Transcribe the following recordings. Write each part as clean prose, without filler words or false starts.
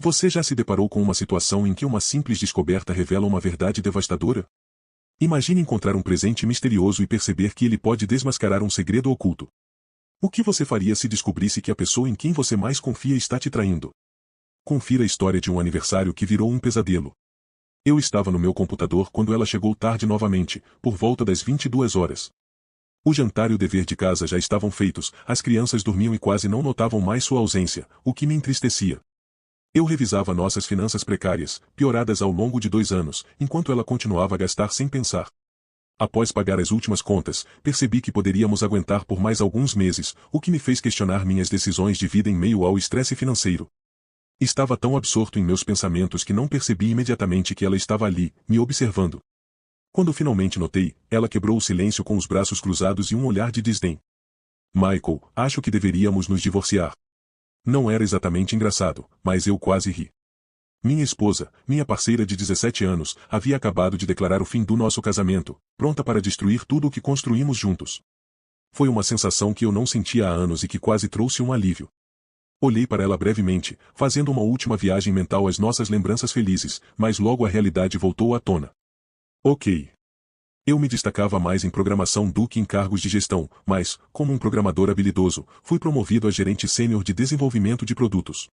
Você já se deparou com uma situação em que uma simples descoberta revela uma verdade devastadora? Imagine encontrar um presente misterioso e perceber que ele pode desmascarar um segredo oculto. O que você faria se descobrisse que a pessoa em quem você mais confia está te traindo? Confira a história de um aniversário que virou um pesadelo. Eu estava no meu computador quando ela chegou tarde novamente, por volta das 22 horas. O jantar e o dever de casa já estavam feitos, as crianças dormiam e quase não notavam mais sua ausência, o que me entristecia. Eu revisava nossas finanças precárias, pioradas ao longo de 2 anos, enquanto ela continuava a gastar sem pensar. Após pagar as últimas contas, percebi que poderíamos aguentar por mais alguns meses, o que me fez questionar minhas decisões de vida em meio ao estresse financeiro. Estava tão absorto em meus pensamentos que não percebi imediatamente que ela estava ali, me observando. Quando finalmente notei, ela quebrou o silêncio com os braços cruzados e um olhar de desdém. Michael, acho que deveríamos nos divorciar. Não era exatamente engraçado, mas eu quase ri. Minha esposa, minha parceira de 17 anos, havia acabado de declarar o fim do nosso casamento, pronta para destruir tudo o que construímos juntos. Foi uma sensação que eu não sentia há anos e que quase trouxe um alívio. Olhei para ela brevemente, fazendo uma última viagem mental às nossas lembranças felizes, mas logo a realidade voltou à tona. Ok. Eu me destacava mais em programação do que em cargos de gestão, mas, como um programador habilidoso, fui promovido a gerente sênior de desenvolvimento de produtos.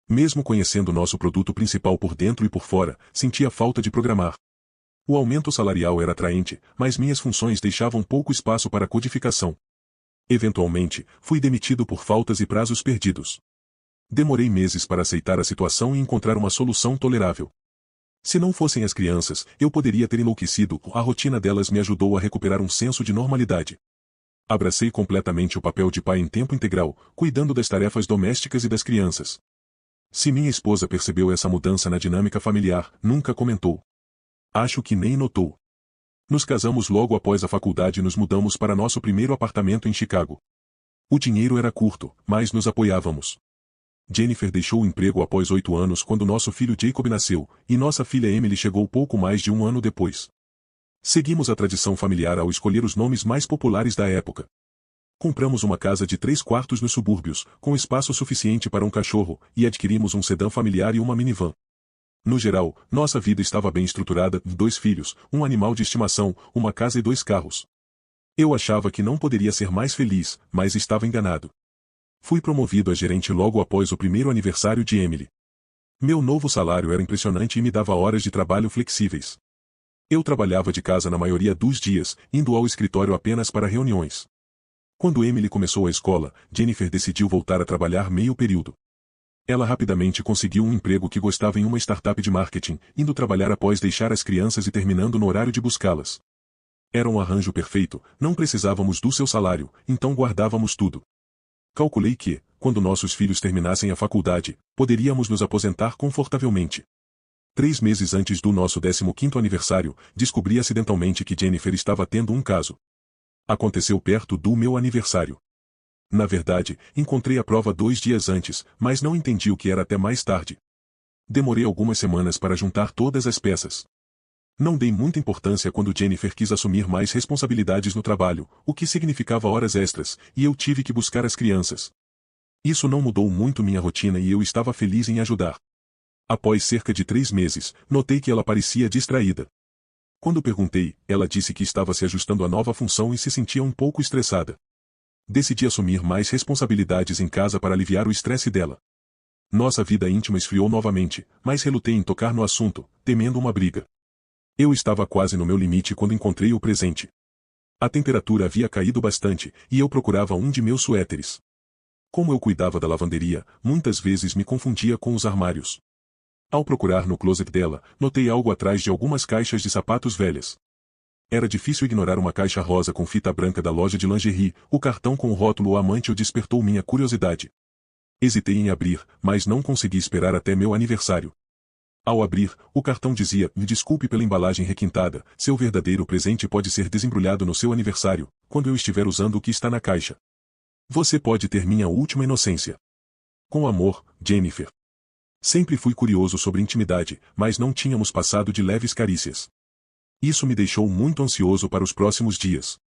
Mesmo conhecendo nosso produto principal por dentro e por fora, sentia falta de programar. O aumento salarial era atraente, mas minhas funções deixavam pouco espaço para codificação. Eventualmente, fui demitido por faltas e prazos perdidos. Demorei meses para aceitar a situação e encontrar uma solução tolerável. Se não fossem as crianças, eu poderia ter enlouquecido, a rotina delas me ajudou a recuperar um senso de normalidade. Abracei completamente o papel de pai em tempo integral, cuidando das tarefas domésticas e das crianças. Se minha esposa percebeu essa mudança na dinâmica familiar, nunca comentou. Acho que nem notou. Nos casamos logo após a faculdade e nos mudamos para nosso primeiro apartamento em Chicago. O dinheiro era curto, mas nos apoiávamos. Jennifer deixou o emprego após 8 anos quando nosso filho Jacob nasceu, e nossa filha Emily chegou pouco mais de 1 ano depois. Seguimos a tradição familiar ao escolher os nomes mais populares da época. Compramos uma casa de 3 quartos nos subúrbios, com espaço suficiente para um cachorro, e adquirimos um sedã familiar e uma minivan. No geral, nossa vida estava bem estruturada, 2 filhos, um animal de estimação, uma casa e 2 carros. Eu achava que não poderia ser mais feliz, mas estava enganado. Fui promovido a gerente logo após o primeiro aniversário de Emily. Meu novo salário era impressionante e me dava horas de trabalho flexíveis. Eu trabalhava de casa na maioria dos dias, indo ao escritório apenas para reuniões. Quando Emily começou a escola, Jennifer decidiu voltar a trabalhar meio período. Ela rapidamente conseguiu um emprego que gostava em uma startup de marketing, indo trabalhar após deixar as crianças e terminando no horário de buscá-las. Era um arranjo perfeito, não precisávamos do seu salário, então guardávamos tudo. Calculei que, quando nossos filhos terminassem a faculdade, poderíamos nos aposentar confortavelmente. 3 meses antes do nosso 15º aniversário, descobri acidentalmente que Jennifer estava tendo um caso. Aconteceu perto do meu aniversário. Na verdade, encontrei a prova 2 dias antes, mas não entendi o que era até mais tarde. Demorei algumas semanas para juntar todas as peças. Não dei muita importância quando Jennifer quis assumir mais responsabilidades no trabalho, o que significava horas extras, e eu tive que buscar as crianças. Isso não mudou muito minha rotina e eu estava feliz em ajudar. Após cerca de 3 meses, notei que ela parecia distraída. Quando perguntei, ela disse que estava se ajustando à nova função e se sentia um pouco estressada. Decidi assumir mais responsabilidades em casa para aliviar o estresse dela. Nossa vida íntima esfriou novamente, mas relutei em tocar no assunto, temendo uma briga. Eu estava quase no meu limite quando encontrei o presente. A temperatura havia caído bastante, e eu procurava um de meus suéteres. Como eu cuidava da lavanderia, muitas vezes me confundia com os armários. Ao procurar no closet dela, notei algo atrás de algumas caixas de sapatos velhas. Era difícil ignorar uma caixa rosa com fita branca da loja de lingerie, o cartão com o rótulo Amante despertou minha curiosidade. Hesitei em abrir, mas não consegui esperar até meu aniversário. Ao abrir, o cartão dizia: "Me desculpe pela embalagem requintada, seu verdadeiro presente pode ser desembrulhado no seu aniversário, quando eu estiver usando o que está na caixa. Você pode ter minha última inocência. Com amor, Jennifer." Sempre fui curioso sobre intimidade, mas não tínhamos passado de leves carícias. Isso me deixou muito ansioso para os próximos dias.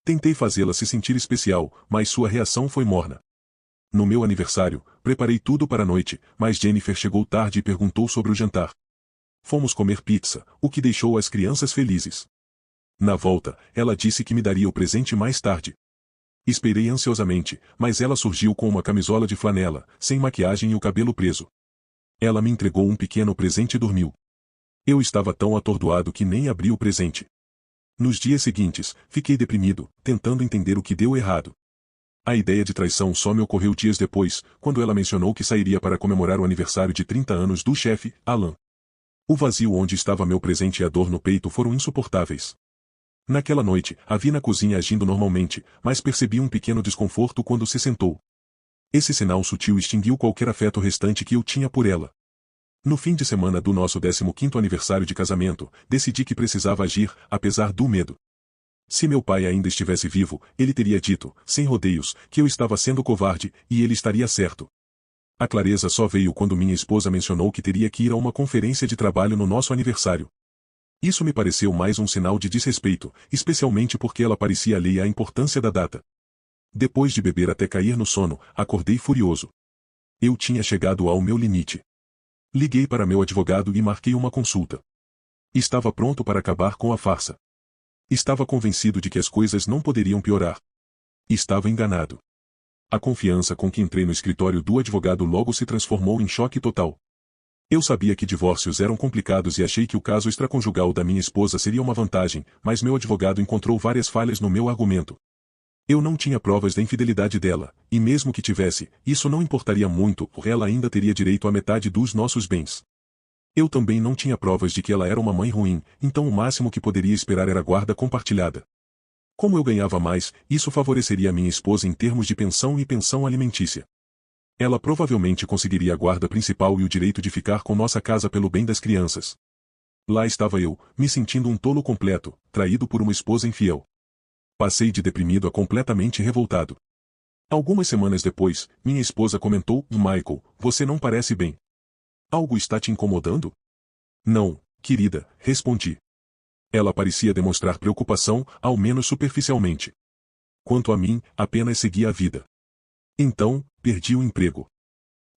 Tentei fazê-la se sentir especial, mas sua reação foi morna. No meu aniversário, preparei tudo para a noite, mas Jennifer chegou tarde e perguntou sobre o jantar. Fomos comer pizza, o que deixou as crianças felizes. Na volta, ela disse que me daria o presente mais tarde. Esperei ansiosamente, mas ela surgiu com uma camisola de flanela, sem maquiagem e o cabelo preso. Ela me entregou um pequeno presente e dormiu. Eu estava tão atordoado que nem abri o presente. Nos dias seguintes, fiquei deprimido, tentando entender o que deu errado. A ideia de traição só me ocorreu dias depois, quando ela mencionou que sairia para comemorar o aniversário de 30 anos do chefe, Alan. O vazio onde estava meu presente e a dor no peito foram insuportáveis. Naquela noite, a vi na cozinha agindo normalmente, mas percebi um pequeno desconforto quando se sentou. Esse sinal sutil extinguiu qualquer afeto restante que eu tinha por ela. No fim de semana do nosso 15º aniversário de casamento, decidi que precisava agir, apesar do medo. Se meu pai ainda estivesse vivo, ele teria dito, sem rodeios, que eu estava sendo covarde, e ele estaria certo. A clareza só veio quando minha esposa mencionou que teria que ir a uma conferência de trabalho no nosso aniversário. Isso me pareceu mais um sinal de desrespeito, especialmente porque ela parecia alheia à importância da data. Depois de beber até cair no sono, acordei furioso. Eu tinha chegado ao meu limite. Liguei para meu advogado e marquei uma consulta. Estava pronto para acabar com a farsa. Estava convencido de que as coisas não poderiam piorar. Estava enganado. A confiança com que entrei no escritório do advogado logo se transformou em choque total. Eu sabia que divórcios eram complicados e achei que o caso extraconjugal da minha esposa seria uma vantagem, mas meu advogado encontrou várias falhas no meu argumento. Eu não tinha provas da infidelidade dela, e mesmo que tivesse, isso não importaria muito, porque ela ainda teria direito à metade dos nossos bens. Eu também não tinha provas de que ela era uma mãe ruim, então o máximo que poderia esperar era guarda compartilhada. Como eu ganhava mais, isso favoreceria a minha esposa em termos de pensão e pensão alimentícia. Ela provavelmente conseguiria a guarda principal e o direito de ficar com nossa casa pelo bem das crianças. Lá estava eu, me sentindo um tolo completo, traído por uma esposa infiel. Passei de deprimido a completamente revoltado. Algumas semanas depois, minha esposa comentou, Michael, você não parece bem. Algo está te incomodando? Não, querida, respondi. Ela parecia demonstrar preocupação, ao menos superficialmente. Quanto a mim, apenas seguia a vida. Então, perdi o emprego.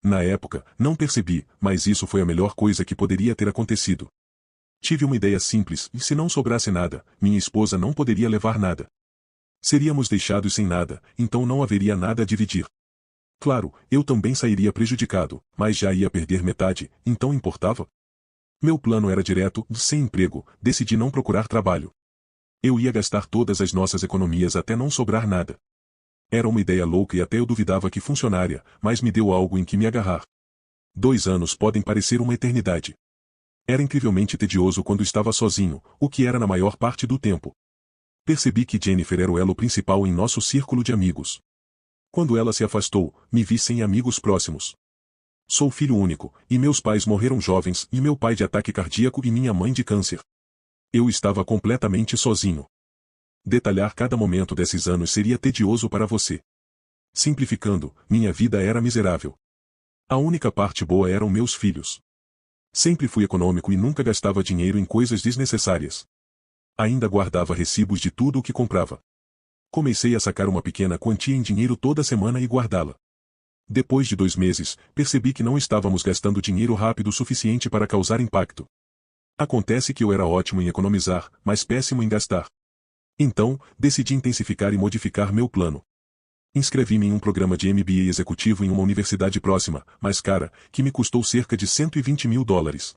Na época, não percebi, mas isso foi a melhor coisa que poderia ter acontecido. Tive uma ideia simples, e se não sobrasse nada, minha esposa não poderia levar nada. Seríamos deixados sem nada, então não haveria nada a dividir. Claro, eu também sairia prejudicado, mas já ia perder metade, então importava? Meu plano era direto, sem emprego, decidi não procurar trabalho. Eu ia gastar todas as nossas economias até não sobrar nada. Era uma ideia louca e até eu duvidava que funcionaria, mas me deu algo em que me agarrar. 2 anos podem parecer uma eternidade. Era incrivelmente tedioso quando estava sozinho, o que era na maior parte do tempo. Percebi que Jennifer era o elo principal em nosso círculo de amigos. Quando ela se afastou, me vi sem amigos próximos. Sou filho único, e meus pais morreram jovens, e meu pai de ataque cardíaco e minha mãe de câncer. Eu estava completamente sozinho. Detalhar cada momento desses anos seria tedioso para você. Simplificando, minha vida era miserável. A única parte boa eram meus filhos. Sempre fui econômico e nunca gastava dinheiro em coisas desnecessárias. Ainda guardava recibos de tudo o que comprava. Comecei a sacar uma pequena quantia em dinheiro toda semana e guardá-la. Depois de 2 meses, percebi que não estávamos gastando dinheiro rápido o suficiente para causar impacto. Acontece que eu era ótimo em economizar, mas péssimo em gastar. Então, decidi intensificar e modificar meu plano. Inscrevi-me em um programa de MBA executivo em uma universidade próxima, mais cara, que me custou cerca de $120.000.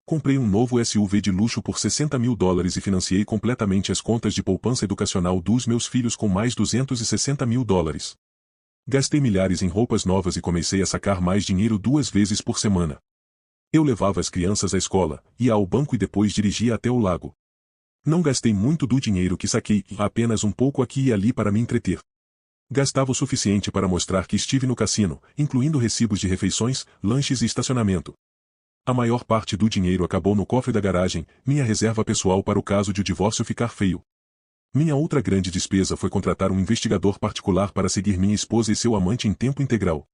Comprei um novo SUV de luxo por $60.000 e financiei completamente as contas de poupança educacional dos meus filhos com mais $260.000. Gastei milhares em roupas novas e comecei a sacar mais dinheiro 2 vezes por semana. Eu levava as crianças à escola, ia ao banco e depois dirigia até o lago. Não gastei muito do dinheiro que saquei, apenas um pouco aqui e ali para me entreter. Gastava o suficiente para mostrar que estive no cassino, incluindo recibos de refeições, lanches e estacionamento. A maior parte do dinheiro acabou no cofre da garagem, minha reserva pessoal para o caso de o divórcio ficar feio. Minha outra grande despesa foi contratar um investigador particular para seguir minha esposa e seu amante em tempo integral.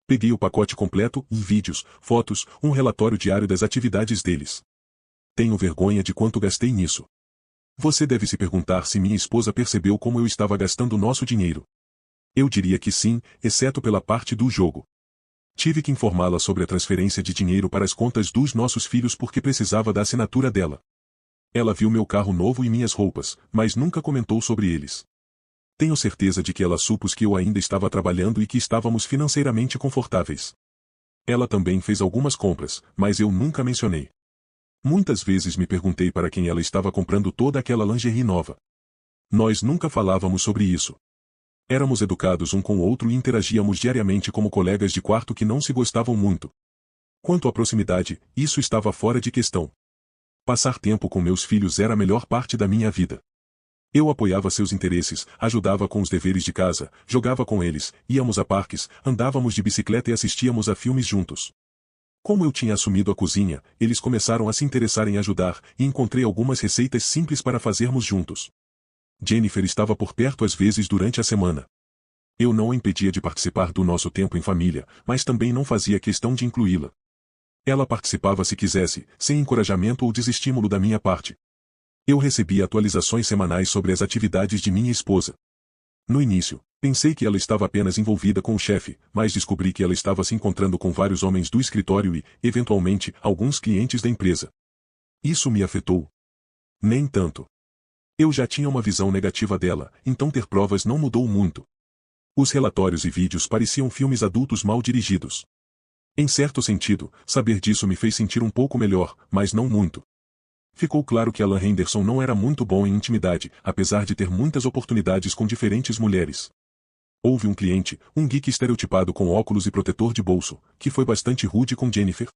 Peguei o pacote completo, vídeos, fotos, um relatório diário das atividades deles. Tenho vergonha de quanto gastei nisso. Você deve se perguntar se minha esposa percebeu como eu estava gastando nosso dinheiro. Eu diria que sim, exceto pela parte do jogo. Tive que informá-la sobre a transferência de dinheiro para as contas dos nossos filhos porque precisava da assinatura dela. Ela viu meu carro novo e minhas roupas, mas nunca comentou sobre eles. Tenho certeza de que ela supôs que eu ainda estava trabalhando e que estávamos financeiramente confortáveis. Ela também fez algumas compras, mas eu nunca mencionei. Muitas vezes me perguntei para quem ela estava comprando toda aquela lingerie nova. Nós nunca falávamos sobre isso. Éramos educados um com o outro e interagíamos diariamente como colegas de quarto que não se gostavam muito. Quanto à proximidade, isso estava fora de questão. Passar tempo com meus filhos era a melhor parte da minha vida. Eu apoiava seus interesses, ajudava com os deveres de casa, jogava com eles, íamos a parques, andávamos de bicicleta e assistíamos a filmes juntos. Como eu tinha assumido a cozinha, eles começaram a se interessar em ajudar, e encontrei algumas receitas simples para fazermos juntos. Jennifer estava por perto às vezes durante a semana. Eu não a impedia de participar do nosso tempo em família, mas também não fazia questão de incluí-la. Ela participava se quisesse, sem encorajamento ou desestímulo da minha parte. Eu recebia atualizações semanais sobre as atividades de minha esposa. No início, pensei que ela estava apenas envolvida com o chefe, mas descobri que ela estava se encontrando com vários homens do escritório e, eventualmente, alguns clientes da empresa. Isso me afetou. Nem tanto. Eu já tinha uma visão negativa dela, então ter provas não mudou muito. Os relatórios e vídeos pareciam filmes adultos mal dirigidos. Em certo sentido, saber disso me fez sentir um pouco melhor, mas não muito. Ficou claro que Alan Henderson não era muito bom em intimidade, apesar de ter muitas oportunidades com diferentes mulheres. Houve um cliente, um geek estereotipado com óculos e protetor de bolso, que foi bastante rude com Jennifer.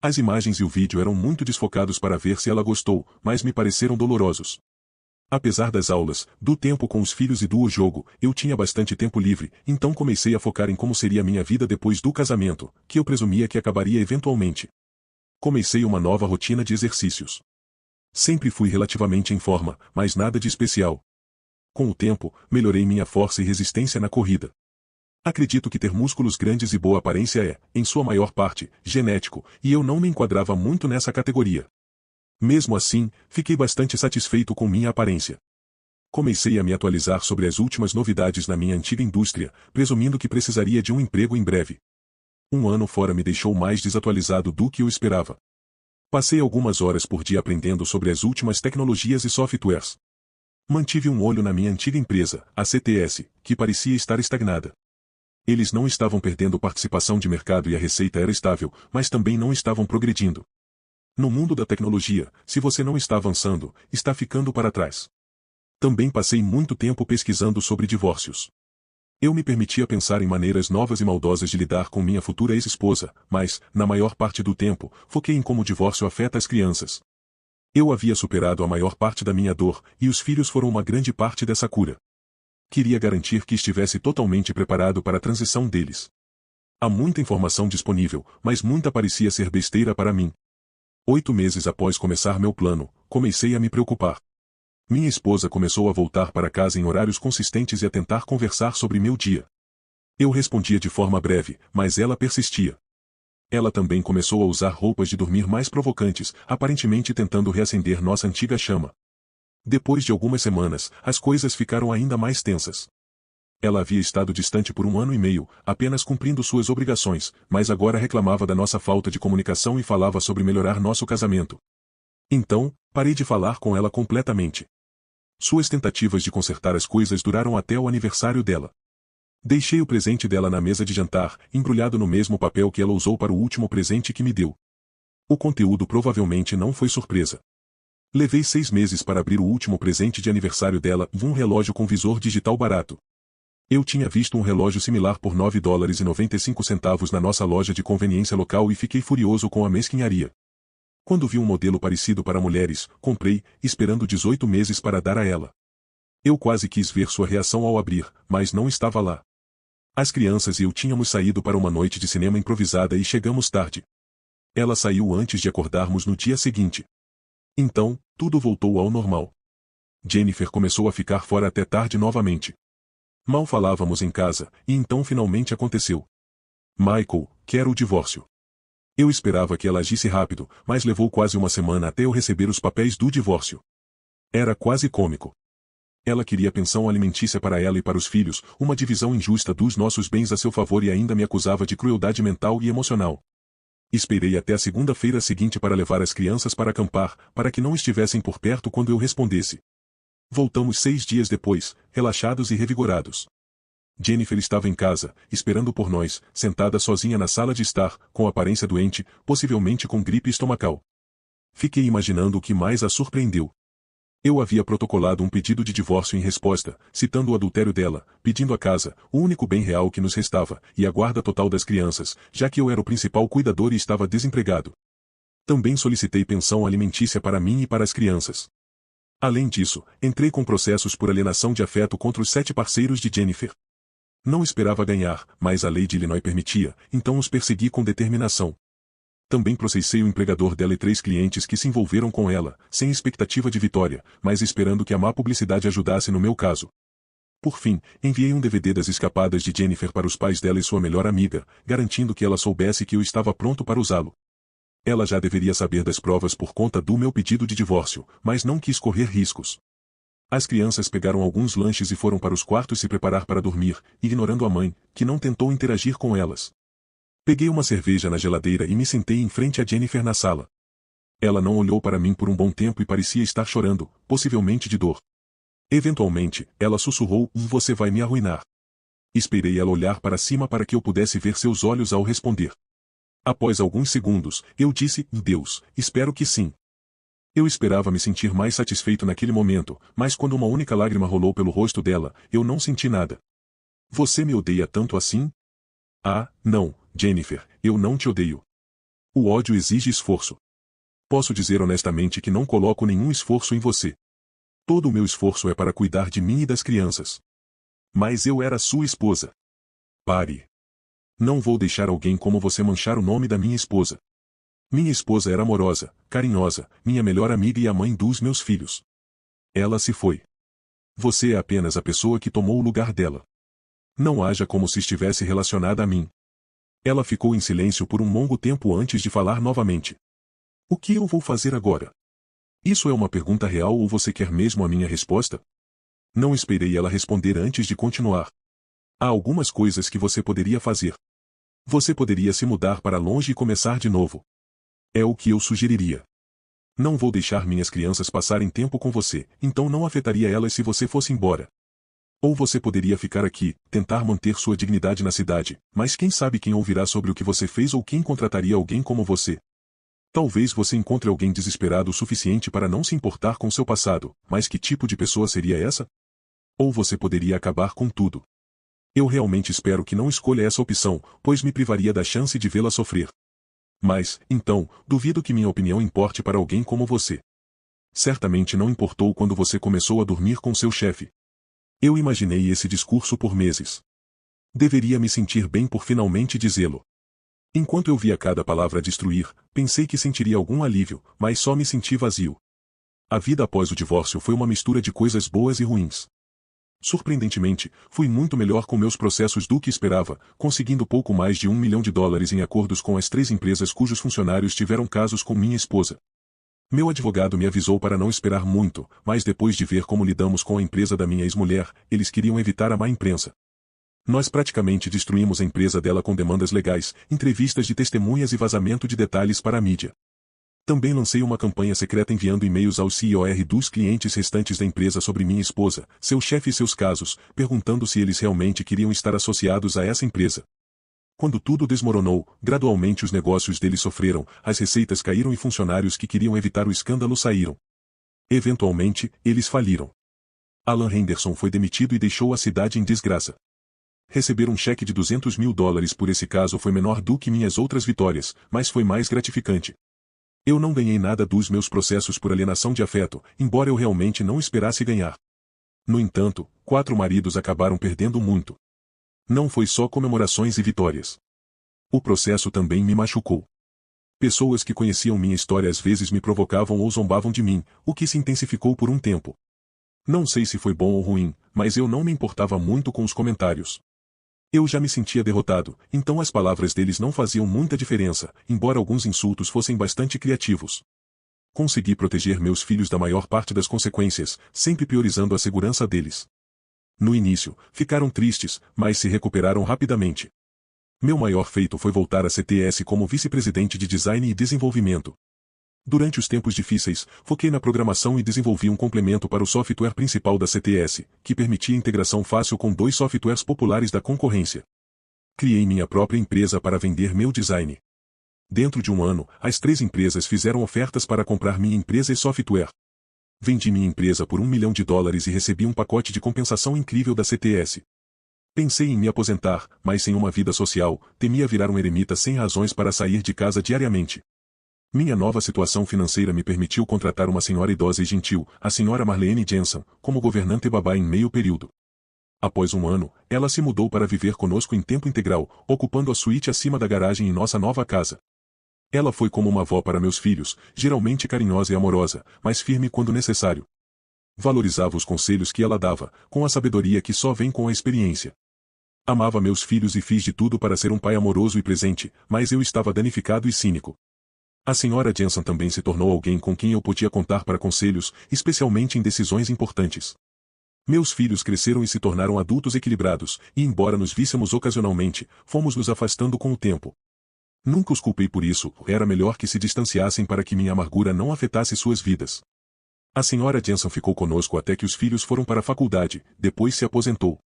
As imagens e o vídeo eram muito desfocados para ver se ela gostou, mas me pareceram dolorosos. Apesar das aulas, do tempo com os filhos e do jogo, eu tinha bastante tempo livre, então comecei a focar em como seria minha vida depois do casamento, que eu presumia que acabaria eventualmente. Comecei uma nova rotina de exercícios. Sempre fui relativamente em forma, mas nada de especial. Com o tempo, melhorei minha força e resistência na corrida. Acredito que ter músculos grandes e boa aparência é, em sua maior parte, genético, e eu não me enquadrava muito nessa categoria. Mesmo assim, fiquei bastante satisfeito com minha aparência. Comecei a me atualizar sobre as últimas novidades na minha antiga indústria, presumindo que precisaria de um emprego em breve. Um ano fora me deixou mais desatualizado do que eu esperava. Passei algumas horas por dia aprendendo sobre as últimas tecnologias e softwares. Mantive um olho na minha antiga empresa, a CTS, que parecia estar estagnada. Eles não estavam perdendo participação de mercado e a receita era estável, mas também não estavam progredindo. No mundo da tecnologia, se você não está avançando, está ficando para trás. Também passei muito tempo pesquisando sobre divórcios. Eu me permitia pensar em maneiras novas e maldosas de lidar com minha futura ex-esposa, mas, na maior parte do tempo, foquei em como o divórcio afeta as crianças. Eu havia superado a maior parte da minha dor, e os filhos foram uma grande parte dessa cura. Queria garantir que estivesse totalmente preparado para a transição deles. Há muita informação disponível, mas muita parecia ser besteira para mim. 8 meses após começar meu plano, comecei a me preocupar. Minha esposa começou a voltar para casa em horários consistentes e a tentar conversar sobre meu dia. Eu respondia de forma breve, mas ela persistia. Ela também começou a usar roupas de dormir mais provocantes, aparentemente tentando reacender nossa antiga chama. Depois de algumas semanas, as coisas ficaram ainda mais tensas. Ela havia estado distante por 1 ano e meio, apenas cumprindo suas obrigações, mas agora reclamava da nossa falta de comunicação e falava sobre melhorar nosso casamento. Então, parei de falar com ela completamente. Suas tentativas de consertar as coisas duraram até o aniversário dela. Deixei o presente dela na mesa de jantar, embrulhado no mesmo papel que ela usou para o último presente que me deu. O conteúdo provavelmente não foi surpresa. Levei 6 meses para abrir o último presente de aniversário dela, um relógio com visor digital barato. Eu tinha visto um relógio similar por $9,95 na nossa loja de conveniência local e fiquei furioso com a mesquinharia. Quando vi um modelo parecido para mulheres, comprei, esperando 18 meses para dar a ela. Eu quase quis ver sua reação ao abrir, mas não estava lá. As crianças e eu tínhamos saído para uma noite de cinema improvisada e chegamos tarde. Ela saiu antes de acordarmos no dia seguinte. Então, tudo voltou ao normal. Jennifer começou a ficar fora até tarde novamente. Mal falávamos em casa, e então finalmente aconteceu. Michael, quero o divórcio. Eu esperava que ela agisse rápido, mas levou quase uma semana até eu receber os papéis do divórcio. Era quase cômico. Ela queria pensão alimentícia para ela e para os filhos, uma divisão injusta dos nossos bens a seu favor e ainda me acusava de crueldade mental e emocional. Esperei até a segunda-feira seguinte para levar as crianças para acampar, para que não estivessem por perto quando eu respondesse. Voltamos 6 dias depois, relaxados e revigorados. Jennifer estava em casa, esperando por nós, sentada sozinha na sala de estar, com aparência doente, possivelmente com gripe estomacal. Fiquei imaginando o que mais a surpreendeu. Eu havia protocolado um pedido de divórcio em resposta, citando o adultério dela, pedindo a casa, o único bem real que nos restava, e a guarda total das crianças, já que eu era o principal cuidador e estava desempregado. Também solicitei pensão alimentícia para mim e para as crianças. Além disso, entrei com processos por alienação de afeto contra os 7 parceiros de Jennifer. Não esperava ganhar, mas a lei de Illinois permitia, então os persegui com determinação. Também processei o empregador dela e 3 clientes que se envolveram com ela, sem expectativa de vitória, mas esperando que a má publicidade ajudasse no meu caso. Por fim, enviei um DVD das escapadas de Jennifer para os pais dela e sua melhor amiga, garantindo que ela soubesse que eu estava pronto para usá-lo. Ela já deveria saber das provas por conta do meu pedido de divórcio, mas não quis correr riscos. As crianças pegaram alguns lanches e foram para os quartos se preparar para dormir, ignorando a mãe, que não tentou interagir com elas. Peguei uma cerveja na geladeira e me sentei em frente a Jennifer na sala. Ela não olhou para mim por um bom tempo e parecia estar chorando, possivelmente de dor. Eventualmente, ela sussurrou: "Você vai me arruinar." Esperei ela olhar para cima para que eu pudesse ver seus olhos ao responder. Após alguns segundos, eu disse: "Deus, espero que sim." Eu esperava me sentir mais satisfeito naquele momento, mas quando uma única lágrima rolou pelo rosto dela, eu não senti nada. "Você me odeia tanto assim?" "Ah, não, Jennifer, eu não te odeio. O ódio exige esforço. Posso dizer honestamente que não coloco nenhum esforço em você. Todo o meu esforço é para cuidar de mim e das crianças. Mas eu era sua esposa. Pare. Não vou deixar alguém como você manchar o nome da minha esposa. Minha esposa era amorosa, carinhosa, minha melhor amiga e a mãe dos meus filhos. Ela se foi. Você é apenas a pessoa que tomou o lugar dela. Não haja como se estivesse relacionada a mim." Ela ficou em silêncio por um longo tempo antes de falar novamente. "O que eu vou fazer agora? Isso é uma pergunta real ou você quer mesmo a minha resposta?" Não esperei ela responder antes de continuar. "Há algumas coisas que você poderia fazer. Você poderia se mudar para longe e começar de novo. É o que eu sugeriria. Não vou deixar minhas crianças passarem tempo com você, então não afetaria elas se você fosse embora. Ou você poderia ficar aqui, tentar manter sua dignidade na cidade, mas quem sabe quem ouvirá sobre o que você fez ou quem contrataria alguém como você. Talvez você encontre alguém desesperado o suficiente para não se importar com seu passado, mas que tipo de pessoa seria essa? Ou você poderia acabar com tudo. Eu realmente espero que não escolha essa opção, pois me privaria da chance de vê-la sofrer. Mas, então, duvido que minha opinião importe para alguém como você. Certamente não importou quando você começou a dormir com seu chefe. Eu imaginei esse discurso por meses. Deveria me sentir bem por finalmente dizê-lo. Enquanto eu via cada palavra destruir, pensei que sentiria algum alívio, mas só me senti vazio. A vida após o divórcio foi uma mistura de coisas boas e ruins. Surpreendentemente, fui muito melhor com meus processos do que esperava, conseguindo pouco mais de $1 milhão em acordos com as 3 empresas cujos funcionários tiveram casos com minha esposa. Meu advogado me avisou para não esperar muito, mas depois de ver como lidamos com a empresa da minha ex-mulher, eles queriam evitar a má imprensa. Nós praticamente destruímos a empresa dela com demandas legais, entrevistas de testemunhas e vazamento de detalhes para a mídia. Também lancei uma campanha secreta enviando e-mails aos CEOs dos clientes restantes da empresa sobre minha esposa, seu chefe e seus casos, perguntando se eles realmente queriam estar associados a essa empresa. Quando tudo desmoronou, gradualmente os negócios deles sofreram, as receitas caíram e funcionários que queriam evitar o escândalo saíram. Eventualmente, eles faliram. Alan Henderson foi demitido e deixou a cidade em desgraça. Receber um cheque de $200 mil por esse caso foi menor do que minhas outras vitórias, mas foi mais gratificante. Eu não ganhei nada dos meus processos por alienação de afeto, embora eu realmente não esperasse ganhar. No entanto, 4 maridos acabaram perdendo muito. Não foi só comemorações e vitórias. O processo também me machucou. Pessoas que conheciam minha história às vezes me provocavam ou zombavam de mim, o que se intensificou por um tempo. Não sei se foi bom ou ruim, mas eu não me importava muito com os comentários. Eu já me sentia derrotado, então as palavras deles não faziam muita diferença, embora alguns insultos fossem bastante criativos. Consegui proteger meus filhos da maior parte das consequências, sempre priorizando a segurança deles. No início, ficaram tristes, mas se recuperaram rapidamente. Meu maior feito foi voltar à CTS como vice-presidente de design e desenvolvimento. Durante os tempos difíceis, foquei na programação e desenvolvi um complemento para o software principal da CTS, que permitia integração fácil com 2 softwares populares da concorrência. Criei minha própria empresa para vender meu design. Dentro de um ano, as 3 empresas fizeram ofertas para comprar minha empresa e software. Vendi minha empresa por $1 milhão e recebi um pacote de compensação incrível da CTS. Pensei em me aposentar, mas sem uma vida social, temia virar um eremita sem razões para sair de casa diariamente. Minha nova situação financeira me permitiu contratar uma senhora idosa e gentil, a senhora Marlene Jensen, como governante babá em meio período. Após um ano, ela se mudou para viver conosco em tempo integral, ocupando a suíte acima da garagem em nossa nova casa. Ela foi como uma avó para meus filhos, geralmente carinhosa e amorosa, mas firme quando necessário. Valorizava os conselhos que ela dava, com a sabedoria que só vem com a experiência. Amava meus filhos e fiz de tudo para ser um pai amoroso e presente, mas eu estava danificado e cínico. A senhora Jensen também se tornou alguém com quem eu podia contar para conselhos, especialmente em decisões importantes. Meus filhos cresceram e se tornaram adultos equilibrados, e embora nos víssemos ocasionalmente, fomos nos afastando com o tempo. Nunca os culpei por isso, era melhor que se distanciassem para que minha amargura não afetasse suas vidas. A senhora Jensen ficou conosco até que os filhos foram para a faculdade, depois se aposentou.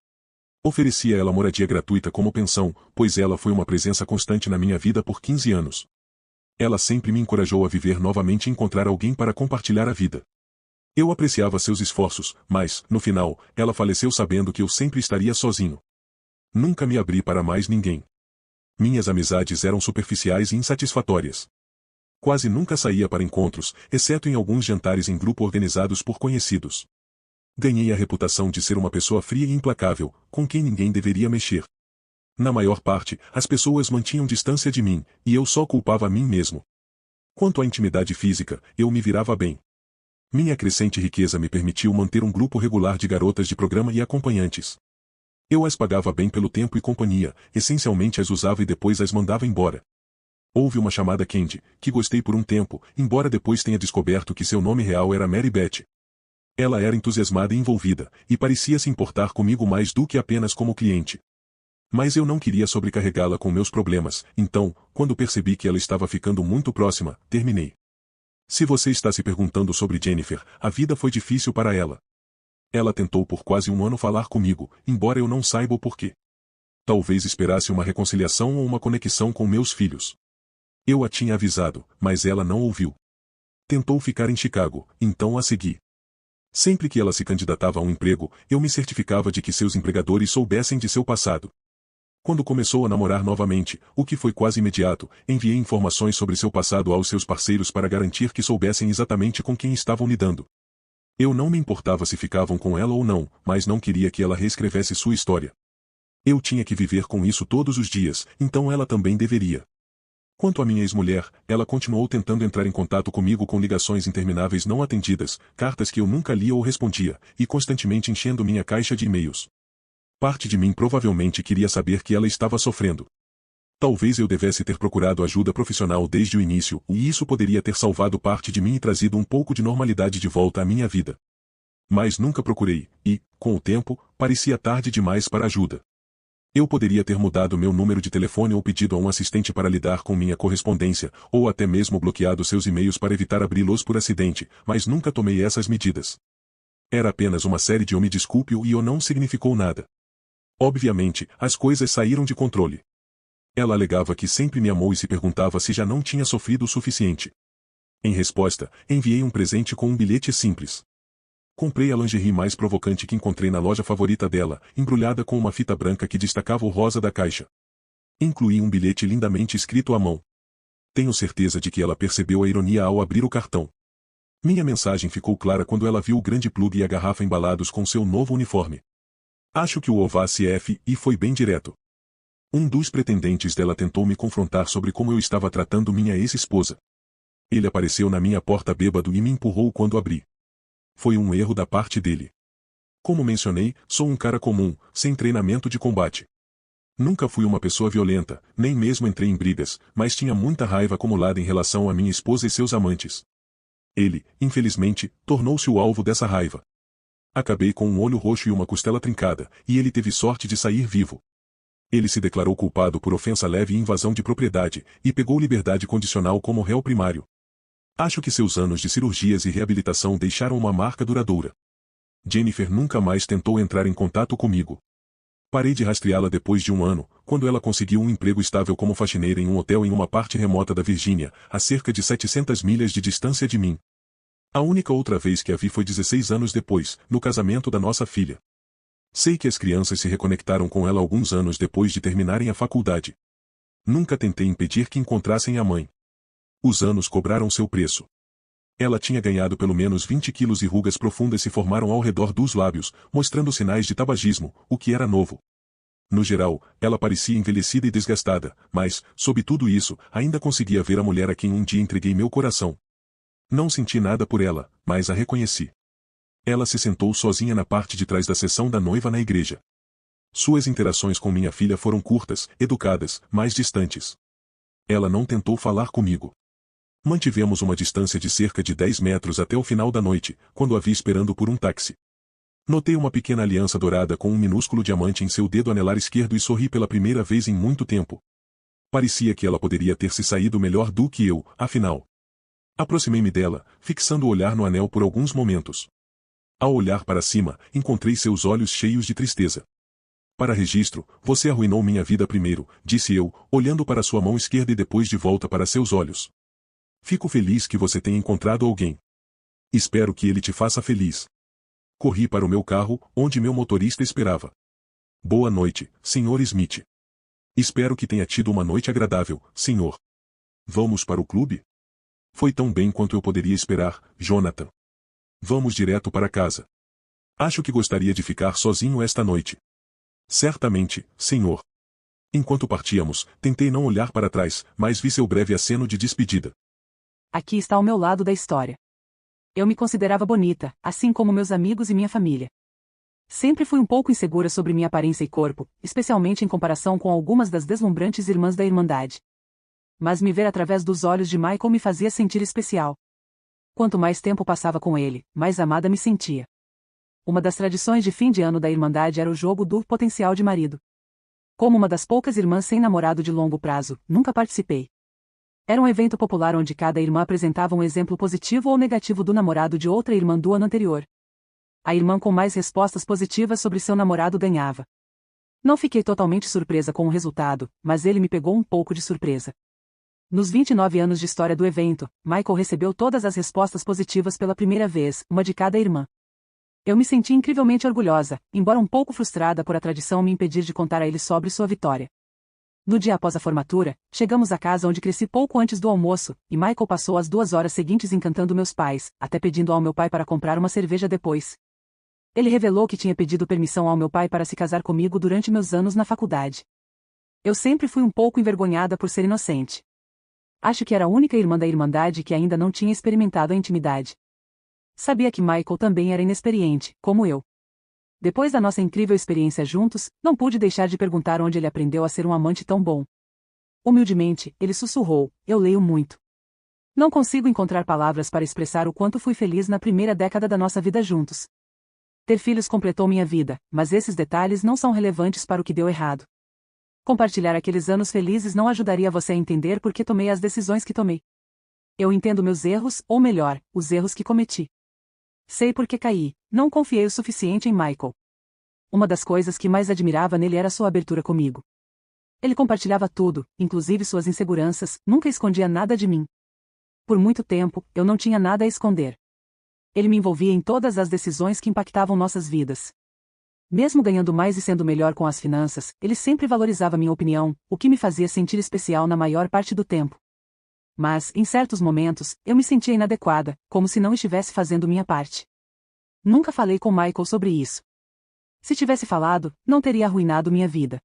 Ofereci a ela moradia gratuita como pensão, pois ela foi uma presença constante na minha vida por 15 anos. Ela sempre me encorajou a viver novamente e encontrar alguém para compartilhar a vida. Eu apreciava seus esforços, mas, no final, ela faleceu sabendo que eu sempre estaria sozinho. Nunca me abri para mais ninguém. Minhas amizades eram superficiais e insatisfatórias. Quase nunca saía para encontros, exceto em alguns jantares em grupo organizados por conhecidos. Ganhei a reputação de ser uma pessoa fria e implacável, com quem ninguém deveria mexer. Na maior parte, as pessoas mantinham distância de mim, e eu só culpava a mim mesmo. Quanto à intimidade física, eu me virava bem. Minha crescente riqueza me permitiu manter um grupo regular de garotas de programa e acompanhantes. Eu as pagava bem pelo tempo e companhia, essencialmente as usava e depois as mandava embora. Houve uma chamada Candy, que gostei por um tempo, embora depois tenha descoberto que seu nome real era Mary Beth. Ela era entusiasmada e envolvida, e parecia se importar comigo mais do que apenas como cliente. Mas eu não queria sobrecarregá-la com meus problemas, então, quando percebi que ela estava ficando muito próxima, terminei. Se você está se perguntando sobre Jennifer, a vida foi difícil para ela. Ela tentou por quase um ano falar comigo, embora eu não saiba o porquê. Talvez esperasse uma reconciliação ou uma conexão com meus filhos. Eu a tinha avisado, mas ela não ouviu. Tentou ficar em Chicago, então a segui. Sempre que ela se candidatava a um emprego, eu me certificava de que seus empregadores soubessem de seu passado. Quando começou a namorar novamente, o que foi quase imediato, enviei informações sobre seu passado aos seus parceiros para garantir que soubessem exatamente com quem estavam lidando. Eu não me importava se ficavam com ela ou não, mas não queria que ela reescrevesse sua história. Eu tinha que viver com isso todos os dias, então ela também deveria. Quanto à minha ex-mulher, ela continuou tentando entrar em contato comigo com ligações intermináveis não atendidas, cartas que eu nunca lia ou respondia, e constantemente enchendo minha caixa de e-mails. Parte de mim provavelmente queria saber que ela estava sofrendo. Talvez eu devesse ter procurado ajuda profissional desde o início, e isso poderia ter salvado parte de mim e trazido um pouco de normalidade de volta à minha vida. Mas nunca procurei, e, com o tempo, parecia tarde demais para ajuda. Eu poderia ter mudado meu número de telefone ou pedido a um assistente para lidar com minha correspondência, ou até mesmo bloqueado seus e-mails para evitar abri-los por acidente, mas nunca tomei essas medidas. Era apenas uma série de "eu me desculpe" e "eu" não significou nada. Obviamente, as coisas saíram de controle. Ela alegava que sempre me amou e se perguntava se já não tinha sofrido o suficiente. Em resposta, enviei um presente com um bilhete simples. Comprei a lingerie mais provocante que encontrei na loja favorita dela, embrulhada com uma fita branca que destacava o rosa da caixa. Incluí um bilhete lindamente escrito à mão. Tenho certeza de que ela percebeu a ironia ao abrir o cartão. Minha mensagem ficou clara quando ela viu o grande plug e a garrafa embalados com seu novo uniforme. Acho que o ovasse F e foi bem direto. Um dos pretendentes dela tentou me confrontar sobre como eu estava tratando minha ex-esposa. Ele apareceu na minha porta bêbado e me empurrou quando abri. Foi um erro da parte dele. Como mencionei, sou um cara comum, sem treinamento de combate. Nunca fui uma pessoa violenta, nem mesmo entrei em brigas, mas tinha muita raiva acumulada em relação a minha esposa e seus amantes. Ele, infelizmente, tornou-se o alvo dessa raiva. Acabei com um olho roxo e uma costela trincada, e ele teve sorte de sair vivo. Ele se declarou culpado por ofensa leve e invasão de propriedade, e pegou liberdade condicional como réu primário. Acho que seus anos de cirurgias e reabilitação deixaram uma marca duradoura. Jennifer nunca mais tentou entrar em contato comigo. Parei de rastreá-la depois de um ano, quando ela conseguiu um emprego estável como faxineira em um hotel em uma parte remota da Virgínia, a cerca de 700 milhas de distância de mim. A única outra vez que a vi foi 16 anos depois, no casamento da nossa filha. Sei que as crianças se reconectaram com ela alguns anos depois de terminarem a faculdade. Nunca tentei impedir que encontrassem a mãe. Os anos cobraram seu preço. Ela tinha ganhado pelo menos 20 quilos e rugas profundas se formaram ao redor dos lábios, mostrando sinais de tabagismo, o que era novo. No geral, ela parecia envelhecida e desgastada, mas, sob tudo isso, ainda conseguia ver a mulher a quem um dia entreguei meu coração. Não senti nada por ela, mas a reconheci. Ela se sentou sozinha na parte de trás da sessão da noiva na igreja. Suas interações com minha filha foram curtas, educadas, mas distantes. Ela não tentou falar comigo. Mantivemos uma distância de cerca de 10 metros até o final da noite, quando a vi esperando por um táxi. Notei uma pequena aliança dourada com um minúsculo diamante em seu dedo anelar esquerdo e sorri pela primeira vez em muito tempo. Parecia que ela poderia ter se saído melhor do que eu, afinal. Aproximei-me dela, fixando o olhar no anel por alguns momentos. Ao olhar para cima, encontrei seus olhos cheios de tristeza. Para registro, você arruinou minha vida primeiro, disse eu, olhando para sua mão esquerda e depois de volta para seus olhos. Fico feliz que você tenha encontrado alguém. Espero que ele te faça feliz. Corri para o meu carro, onde meu motorista esperava. Boa noite, Sr. Smith. Espero que tenha tido uma noite agradável, senhor. Vamos para o clube? Foi tão bem quanto eu poderia esperar, Jonathan. Vamos direto para casa. Acho que gostaria de ficar sozinho esta noite. Certamente, senhor. Enquanto partíamos, tentei não olhar para trás, mas vi seu breve aceno de despedida. Aqui está o meu lado da história. Eu me considerava bonita, assim como meus amigos e minha família. Sempre fui um pouco insegura sobre minha aparência e corpo, especialmente em comparação com algumas das deslumbrantes irmãs da Irmandade. Mas me ver através dos olhos de Michael me fazia sentir especial. Quanto mais tempo passava com ele, mais amada me sentia. Uma das tradições de fim de ano da Irmandade era o jogo do potencial de marido. Como uma das poucas irmãs sem namorado de longo prazo, nunca participei. Era um evento popular onde cada irmã apresentava um exemplo positivo ou negativo do namorado de outra irmã do ano anterior. A irmã com mais respostas positivas sobre seu namorado ganhava. Não fiquei totalmente surpresa com o resultado, mas ele me pegou um pouco de surpresa. Nos 29 anos de história do evento, Michael recebeu todas as respostas positivas pela primeira vez, uma de cada irmã. Eu me senti incrivelmente orgulhosa, embora um pouco frustrada por a tradição me impedir de contar a ele sobre sua vitória. No dia após a formatura, chegamos à casa onde cresci pouco antes do almoço, e Michael passou as 2 horas seguintes encantando meus pais, até pedindo ao meu pai para comprar uma cerveja depois. Ele revelou que tinha pedido permissão ao meu pai para se casar comigo durante meus anos na faculdade. Eu sempre fui um pouco envergonhada por ser inocente. Acho que era a única irmã da Irmandade que ainda não tinha experimentado a intimidade. Sabia que Michael também era inexperiente, como eu. Depois da nossa incrível experiência juntos, não pude deixar de perguntar onde ele aprendeu a ser um amante tão bom. Humildemente, ele sussurrou: eu leio muito. Não consigo encontrar palavras para expressar o quanto fui feliz na primeira década da nossa vida juntos. Ter filhos completou minha vida, mas esses detalhes não são relevantes para o que deu errado. Compartilhar aqueles anos felizes não ajudaria você a entender por que tomei as decisões que tomei. Eu entendo meus erros, ou melhor, os erros que cometi. Sei por que caí, não confiei o suficiente em Michael. Uma das coisas que mais admirava nele era sua abertura comigo. Ele compartilhava tudo, inclusive suas inseguranças, nunca escondia nada de mim. Por muito tempo, eu não tinha nada a esconder. Ele me envolvia em todas as decisões que impactavam nossas vidas. Mesmo ganhando mais e sendo melhor com as finanças, ele sempre valorizava minha opinião, o que me fazia sentir especial na maior parte do tempo. Mas, em certos momentos, eu me sentia inadequada, como se não estivesse fazendo minha parte. Nunca falei com Michael sobre isso. Se tivesse falado, não teria arruinado minha vida.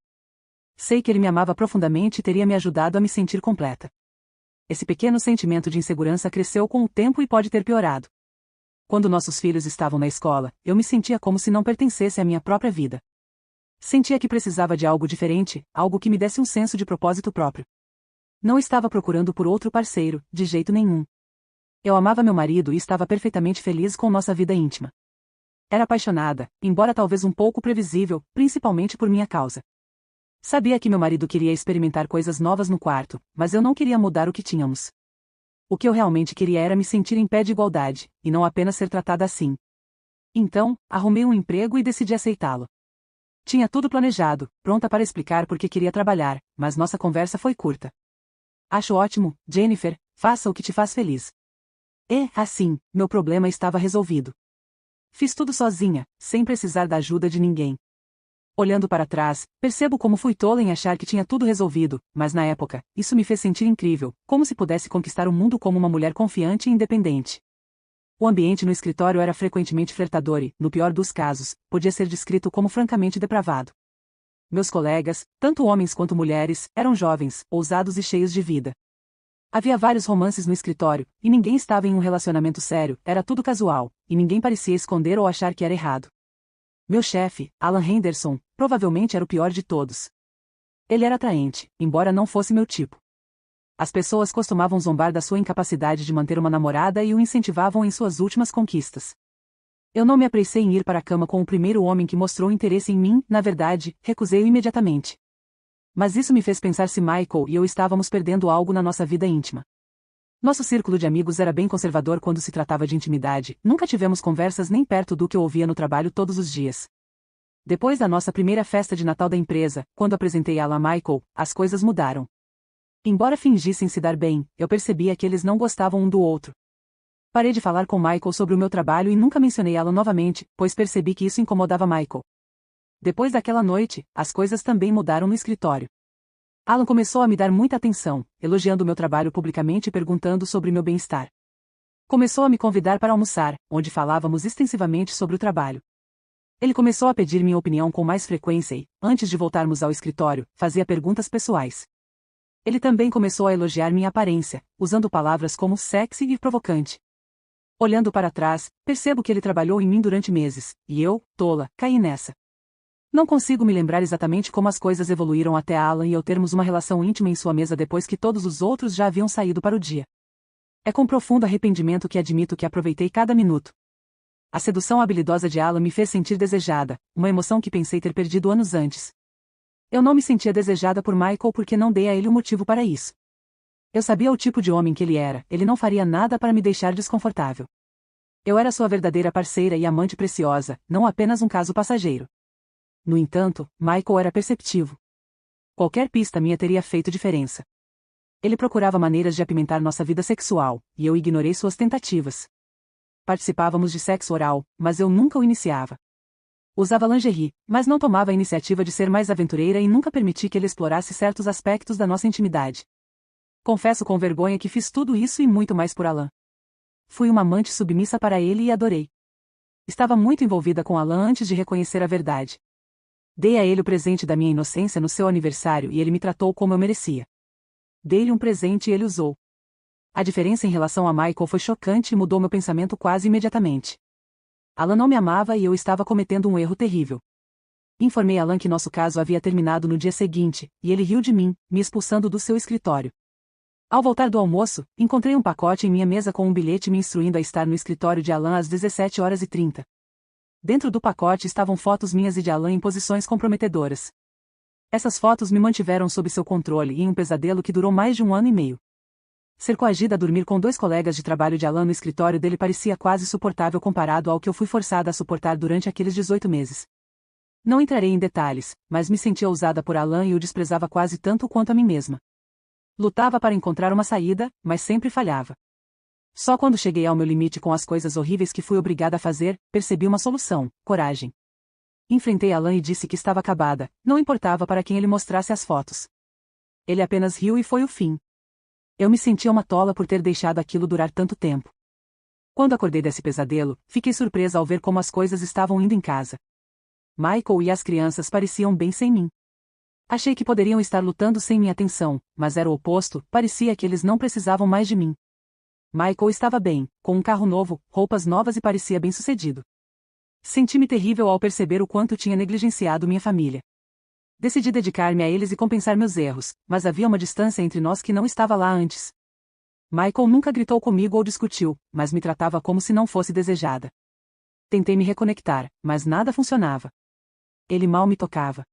Sei que ele me amava profundamente e teria me ajudado a me sentir completa. Esse pequeno sentimento de insegurança cresceu com o tempo e pode ter piorado. Quando nossos filhos estavam na escola, eu me sentia como se não pertencesse à minha própria vida. Sentia que precisava de algo diferente, algo que me desse um senso de propósito próprio. Não estava procurando por outro parceiro, de jeito nenhum. Eu amava meu marido e estava perfeitamente feliz com nossa vida íntima. Era apaixonada, embora talvez um pouco previsível, principalmente por minha causa. Sabia que meu marido queria experimentar coisas novas no quarto, mas eu não queria mudar o que tínhamos. O que eu realmente queria era me sentir em pé de igualdade, e não apenas ser tratada assim. Então, arrumei um emprego e decidi aceitá-lo. Tinha tudo planejado, pronta para explicar por que queria trabalhar, mas nossa conversa foi curta. Acho ótimo, Jennifer, faça o que te faz feliz. E, assim, meu problema estava resolvido. Fiz tudo sozinha, sem precisar da ajuda de ninguém. Olhando para trás, percebo como fui tola em achar que tinha tudo resolvido, mas na época, isso me fez sentir incrível, como se pudesse conquistar o mundo como uma mulher confiante e independente. O ambiente no escritório era frequentemente flertador e, no pior dos casos, podia ser descrito como francamente depravado. Meus colegas, tanto homens quanto mulheres, eram jovens, ousados e cheios de vida. Havia vários romances no escritório, e ninguém estava em um relacionamento sério, era tudo casual, e ninguém parecia esconder ou achar que era errado. Meu chefe, Alan Henderson, provavelmente era o pior de todos. Ele era atraente, embora não fosse meu tipo. As pessoas costumavam zombar da sua incapacidade de manter uma namorada e o incentivavam em suas últimas conquistas. Eu não me apressei em ir para a cama com o primeiro homem que mostrou interesse em mim, na verdade, recusei-o imediatamente. Mas isso me fez pensar se Michael e eu estávamos perdendo algo na nossa vida íntima. Nosso círculo de amigos era bem conservador quando se tratava de intimidade, nunca tivemos conversas nem perto do que eu ouvia no trabalho todos os dias. Depois da nossa primeira festa de Natal da empresa, quando apresentei ela a Michael, as coisas mudaram. Embora fingissem se dar bem, eu percebia que eles não gostavam um do outro. Parei de falar com Michael sobre o meu trabalho e nunca mencionei ela novamente, pois percebi que isso incomodava Michael. Depois daquela noite, as coisas também mudaram no escritório. Alan começou a me dar muita atenção, elogiando meu trabalho publicamente e perguntando sobre meu bem-estar. Começou a me convidar para almoçar, onde falávamos extensivamente sobre o trabalho. Ele começou a pedir minha opinião com mais frequência e, antes de voltarmos ao escritório, fazia perguntas pessoais. Ele também começou a elogiar minha aparência, usando palavras como sexy e provocante. Olhando para trás, percebo que ele trabalhou em mim durante meses, e eu, tola, caí nessa. Não consigo me lembrar exatamente como as coisas evoluíram até Alan e eu termos uma relação íntima em sua mesa depois que todos os outros já haviam saído para o dia. É com profundo arrependimento que admito que aproveitei cada minuto. A sedução habilidosa de Alan me fez sentir desejada, uma emoção que pensei ter perdido anos antes. Eu não me sentia desejada por Michael porque não dei a ele o motivo para isso. Eu sabia o tipo de homem que ele era, ele não faria nada para me deixar desconfortável. Eu era sua verdadeira parceira e amante preciosa, não apenas um caso passageiro. No entanto, Michael era perceptivo. Qualquer pista minha teria feito diferença. Ele procurava maneiras de apimentar nossa vida sexual, e eu ignorei suas tentativas. Participávamos de sexo oral, mas eu nunca o iniciava. Usava lingerie, mas não tomava a iniciativa de ser mais aventureira e nunca permiti que ele explorasse certos aspectos da nossa intimidade. Confesso com vergonha que fiz tudo isso e muito mais por Alan. Fui uma amante submissa para ele e adorei. Estava muito envolvida com Alan antes de reconhecer a verdade. Dei a ele o presente da minha inocência no seu aniversário e ele me tratou como eu merecia. Dei-lhe um presente e ele usou. A diferença em relação a Michael foi chocante e mudou meu pensamento quase imediatamente. Alan não me amava e eu estava cometendo um erro terrível. Informei Alan que nosso caso havia terminado no dia seguinte, e ele riu de mim, me expulsando do seu escritório. Ao voltar do almoço, encontrei um pacote em minha mesa com um bilhete me instruindo a estar no escritório de Alan às 17h30. Dentro do pacote estavam fotos minhas e de Alan em posições comprometedoras. Essas fotos me mantiveram sob seu controle e em um pesadelo que durou mais de 1 ano e meio. Ser coagida a dormir com 2 colegas de trabalho de Alan no escritório dele parecia quase suportável comparado ao que eu fui forçada a suportar durante aqueles 18 meses. Não entrarei em detalhes, mas me sentia ousada por Alan e o desprezava quase tanto quanto a mim mesma. Lutava para encontrar uma saída, mas sempre falhava. Só quando cheguei ao meu limite com as coisas horríveis que fui obrigada a fazer, percebi uma solução: coragem. Enfrentei Alan e disse que estava acabada, não importava para quem ele mostrasse as fotos. Ele apenas riu e foi o fim. Eu me sentia uma tola por ter deixado aquilo durar tanto tempo. Quando acordei desse pesadelo, fiquei surpresa ao ver como as coisas estavam indo em casa. Michael e as crianças pareciam bem sem mim. Achei que poderiam estar lutando sem minha atenção, mas era o oposto, parecia que eles não precisavam mais de mim. Michael estava bem, com um carro novo, roupas novas e parecia bem-sucedido. Senti-me terrível ao perceber o quanto tinha negligenciado minha família. Decidi dedicar-me a eles e compensar meus erros, mas havia uma distância entre nós que não estava lá antes. Michael nunca gritou comigo ou discutiu, mas me tratava como se não fosse desejada. Tentei me reconectar, mas nada funcionava. Ele mal me tocava.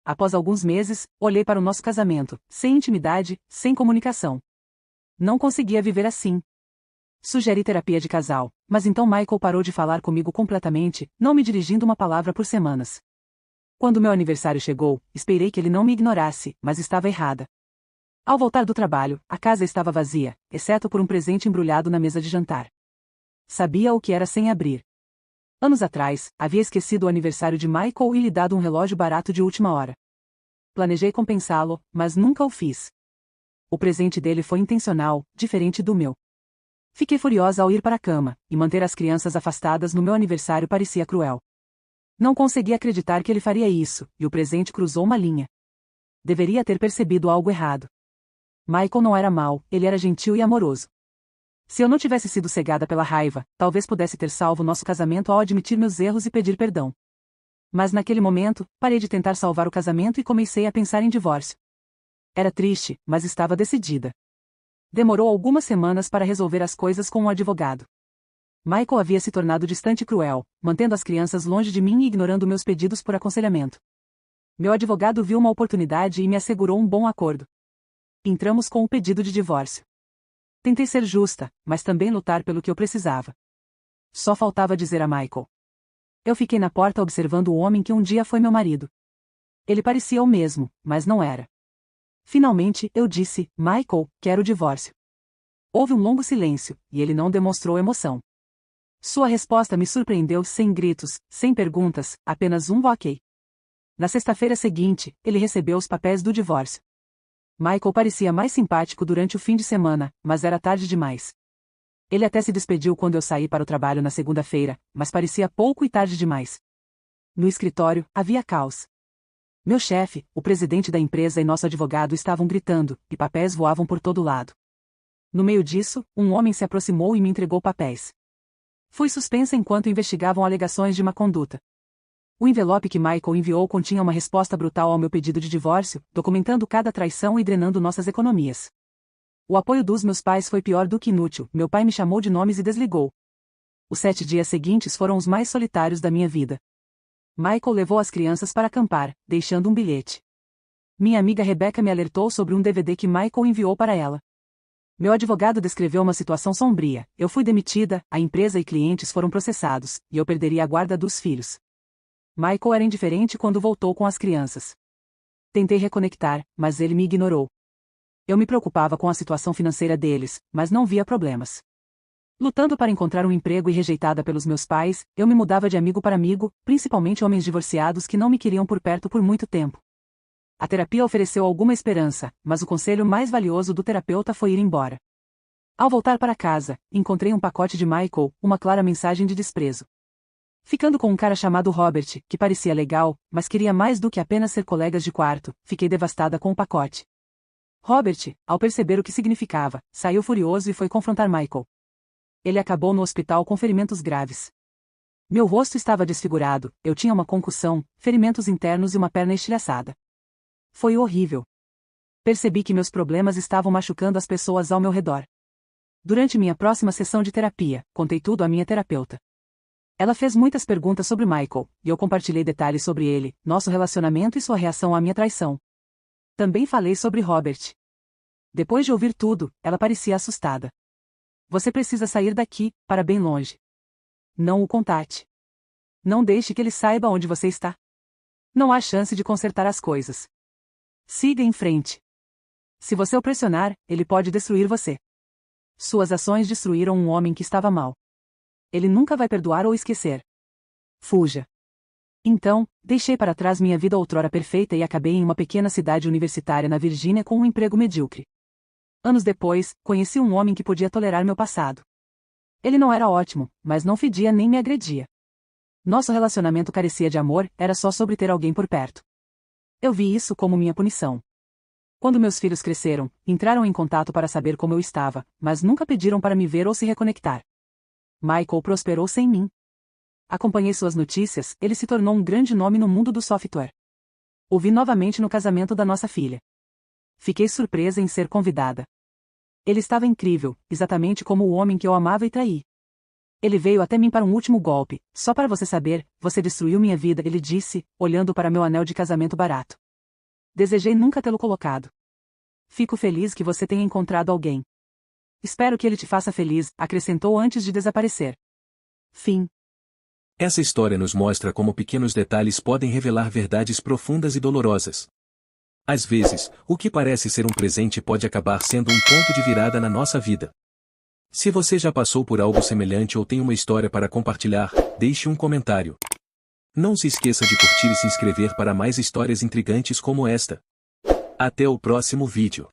Após alguns meses, olhei para o nosso casamento, sem intimidade, sem comunicação. Não conseguia viver assim. Sugeri terapia de casal, mas então Michael parou de falar comigo completamente, não me dirigindo uma palavra por semanas. Quando meu aniversário chegou, esperei que ele não me ignorasse, mas estava errada. Ao voltar do trabalho, a casa estava vazia, exceto por um presente embrulhado na mesa de jantar. Sabia o que era sem abrir. Anos atrás, havia esquecido o aniversário de Michael e lhe dado um relógio barato de última hora. Planejei compensá-lo, mas nunca o fiz. O presente dele foi intencional, diferente do meu. Fiquei furiosa ao ir para a cama, e manter as crianças afastadas no meu aniversário parecia cruel. Não conseguia acreditar que ele faria isso, e o presente cruzou uma linha. Deveria ter percebido algo errado. Michael não era mau, ele era gentil e amoroso. Se eu não tivesse sido cegada pela raiva, talvez pudesse ter salvo nosso casamento ao admitir meus erros e pedir perdão. Mas naquele momento, parei de tentar salvar o casamento e comecei a pensar em divórcio. Era triste, mas estava decidida. Demorou algumas semanas para resolver as coisas com um advogado. Michael havia se tornado distante e cruel, mantendo as crianças longe de mim e ignorando meus pedidos por aconselhamento. Meu advogado viu uma oportunidade e me assegurou um bom acordo. Entramos com o pedido de divórcio. Tentei ser justa, mas também lutar pelo que eu precisava. Só faltava dizer a Michael. Eu fiquei na porta observando o homem que um dia foi meu marido. Ele parecia o mesmo, mas não era. Finalmente, eu disse, Michael, quero o divórcio. Houve um longo silêncio, e ele não demonstrou emoção. Sua resposta me surpreendeu sem gritos, sem perguntas, apenas um ok. Na sexta-feira seguinte, ele recebeu os papéis do divórcio. Michael parecia mais simpático durante o fim de semana, mas era tarde demais. Ele até se despediu quando eu saí para o trabalho na segunda-feira, mas parecia pouco e tarde demais. No escritório, havia caos. Meu chefe, o presidente da empresa e nosso advogado estavam gritando, e papéis voavam por todo lado. No meio disso, um homem se aproximou e me entregou papéis. Fui suspensa enquanto investigavam alegações de má conduta. O envelope que Michael enviou continha uma resposta brutal ao meu pedido de divórcio, documentando cada traição e drenando nossas economias. O apoio dos meus pais foi pior do que inútil, meu pai me chamou de nomes e desligou. Os 7 dias seguintes foram os mais solitários da minha vida. Michael levou as crianças para acampar, deixando um bilhete. Minha amiga Rebecca me alertou sobre um DVD que Michael enviou para ela. Meu advogado descreveu uma situação sombria, eu fui demitida, a empresa e clientes foram processados, e eu perderia a guarda dos filhos. Michael era indiferente quando voltou com as crianças. Tentei reconectar, mas ele me ignorou. Eu me preocupava com a situação financeira deles, mas não via problemas. Lutando para encontrar um emprego e rejeitada pelos meus pais, eu me mudava de amigo para amigo, principalmente homens divorciados que não me queriam por perto por muito tempo. A terapia ofereceu alguma esperança, mas o conselho mais valioso do terapeuta foi ir embora. Ao voltar para casa, encontrei um pacote de Michael, uma clara mensagem de desprezo. Ficando com um cara chamado Robert, que parecia legal, mas queria mais do que apenas ser colegas de quarto, fiquei devastada com o pacote. Robert, ao perceber o que significava, saiu furioso e foi confrontar Michael. Ele acabou no hospital com ferimentos graves. Meu rosto estava desfigurado, eu tinha uma concussão, ferimentos internos e uma perna estilhaçada. Foi horrível. Percebi que meus problemas estavam machucando as pessoas ao meu redor. Durante minha próxima sessão de terapia, contei tudo à minha terapeuta. Ela fez muitas perguntas sobre Michael, e eu compartilhei detalhes sobre ele, nosso relacionamento e sua reação à minha traição. Também falei sobre Robert. Depois de ouvir tudo, ela parecia assustada. Você precisa sair daqui, para bem longe. Não o contate. Não deixe que ele saiba onde você está. Não há chance de consertar as coisas. Siga em frente. Se você o pressionar, ele pode destruir você. Suas ações destruíram um homem que estava mal. Ele nunca vai perdoar ou esquecer. Fuja. Então, deixei para trás minha vida outrora perfeita e acabei em uma pequena cidade universitária na Virgínia com um emprego medíocre. Anos depois, conheci um homem que podia tolerar meu passado. Ele não era ótimo, mas não fedia nem me agredia. Nosso relacionamento carecia de amor, era só sobre ter alguém por perto. Eu vi isso como minha punição. Quando meus filhos cresceram, entraram em contato para saber como eu estava, mas nunca pediram para me ver ou se reconectar. Michael prosperou sem mim. Acompanhei suas notícias, ele se tornou um grande nome no mundo do software. O vi novamente no casamento da nossa filha. Fiquei surpresa em ser convidada. Ele estava incrível, exatamente como o homem que eu amava e traí. Ele veio até mim para um último golpe. Só para você saber, você destruiu minha vida, ele disse, olhando para meu anel de casamento barato. Desejei nunca tê-lo colocado. Fico feliz que você tenha encontrado alguém. Espero que ele te faça feliz, acrescentou antes de desaparecer. Fim. Essa história nos mostra como pequenos detalhes podem revelar verdades profundas e dolorosas. Às vezes, o que parece ser um presente pode acabar sendo um ponto de virada na nossa vida. Se você já passou por algo semelhante ou tem uma história para compartilhar, deixe um comentário. Não se esqueça de curtir e se inscrever para mais histórias intrigantes como esta. Até o próximo vídeo.